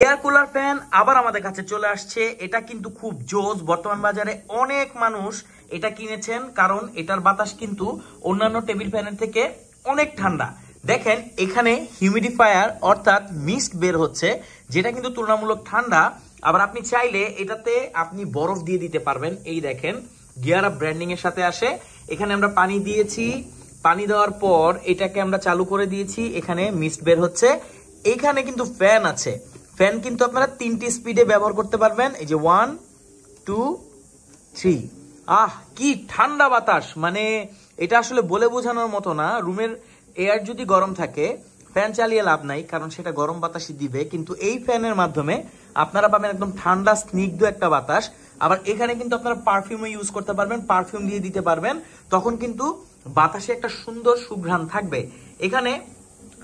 Air cooler fan আবার আমাদের কাছে চলে আসছে। এটা কিন্তু খুব জোস। বর্তমান বাজারে অনেক মানুষ এটা কিনেছেন, কারণ এটার বাতাস কিন্তু অন্যান্য টেবিল ফ্যানের থেকে অনেক ঠান্ডা। দেখেন এখানে হিউমিডিফায়ার অর্থাৎ মিস্ট বের হচ্ছে, যেটা কিন্তু তুলনামূলক ঠান্ডা। আবার আপনি চাইলে এটাতে আপনি বরফ দিয়ে দিতে পারবেন। এই দেখেন গিয়ার আপ ব্র্যান্ডিং এর সাথে আসে। এখানে আমরা পানি দিয়েছি, পানি দেওয়ার পর এটাকে আমরা চালু করে দিয়েছি, এখানে মিস্ট বের হচ্ছে। এখানে কিন্তু ফ্যান আছে, ফ্যান কিন্তু আপনারা 3টি স্পিডে ব্যবহার করতে পারবেন। এই যে 1 2 3। কি ঠান্ডা বাতাস, মানে এটা আসলে বলে বোঝানোর মতো না। রুমের এয়ার যদি গরম থাকে ফ্যান চালিয়ে লাভ নাই, কারণ সেটা গরম বাতাসই দিবে, কিন্তু এই ফ্যানের মাধ্যমে আপনারা পাবেন একদম ঠান্ডা স্নিগ্ধ একটা বাতাস। আবার এখানে কিন্তু আপনারা পারফিউমও ইউজ করতে পারবেন, পারফিউম দিয়ে দিতে পারবেন, তখন কিন্তু বাতাসে একটা সুন্দর সুঘ্রাণ থাকবে। এখানে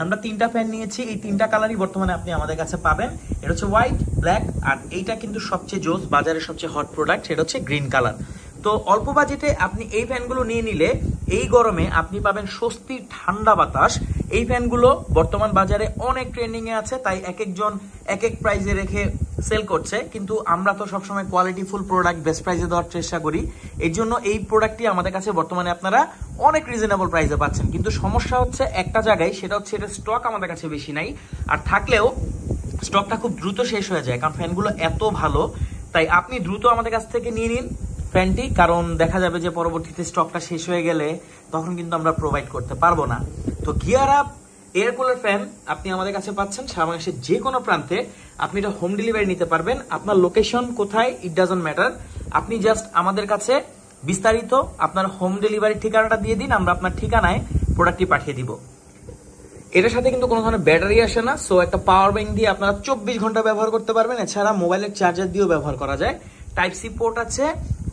আমরা 3টা ফ্যান নিয়েছি, এই 3টা কালারই বর্তমানে আপনি আমাদের কাছে পাবেন। এটা হচ্ছে হোয়াইট, ব্ল্যাক, আর এইটা কিন্তু সবচেয়ে জোস, বাজারের সবচেয়ে হট প্রোডাক্ট, সেটা হচ্ছে গ্রিন কালার। তো অল্প বাজেটে আপনি এই ফ্যানগুলো নিয়ে নিলে এই গরমে আপনি পাবেন স্বস্তির ঠান্ডা বাতাস। এই ফ্যানগুলো বর্তমান বাজারে অনেক ট্রেন্ডিং এ আছে, তাই এক একজন এক এক প্রাইসে রেখে সেল করছে, কিন্তু আমরা তো সবসময় কোয়ালিটিফুল প্রোডাক্ট বেস্ট প্রাইসে দেওয়ার চেষ্টা করি। এর জন্য এই প্রোডাক্টটি আমাদের কাছে বর্তমানে আপনারা অনেক রিজনেবল প্রাইসে পাচ্ছেন। কিন্তু সমস্যা হচ্ছে একটা জায়গায়, সেটা হচ্ছে এটা স্টক আমাদের কাছে বেশি নাই, আর থাকলেও স্টকটা খুব দ্রুত শেষ হয়ে যায়, কারণ ফ্যানগুলো এত ভালো। তাই আপনি দ্রুত আমাদের কাছ থেকে নিয়ে নিন ফ্যানটি, কারণ দেখা যাবে যে পরবর্তীতে স্টকটা শেষ হয়ে গেলে তখন কিন্তু আমরা প্রোভাইড করতে পারবো না। তো gear up air cooler fan আপনি আমাদের কাছে পাচ্ছেন সারা বাংলাদেশের যে কোনো প্রান্তে। আপনি এটা হোম ডেলিভারি নিতে পারবেন। আপনার লোকেশন কোথায় ইট ডাজন্ট ম্যাটার, আপনি জাস্ট আমাদের কাছে বিস্তারিত আপনার হোম ডেলিভারি ঠিকানাটা দিয়ে দিন, আমরা আপনার ঠিকানায় প্রোডাক্টটি পাঠিয়ে দিব। এটার সাথে কিন্তু কোনো ধরনের ব্যাটারি আসে না, সো একটা পাওয়ার ব্যাংক দিয়ে আপনারা 24 ঘন্টা ব্যবহার করতে পারবেন। এছাড়া মোবাইলের চার্জার দিয়েও ব্যবহার করা যায়। টাইপ সি পোর্ট আছে,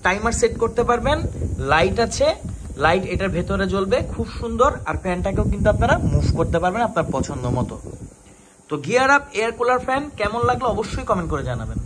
টাইমার সেট করতে পারবেন, লাইট আছে, লাইট এটার ভেতরে জ্বলবে, খুব সুন্দর। আর ফ্যানটাকেও কিন্তু আপনারা মুভ করতে পারবেন আপনার পছন্দ মতো। তো gear up air cooler fan কেমন লাগলো অবশ্যই কমেন্ট করে জানাবেন।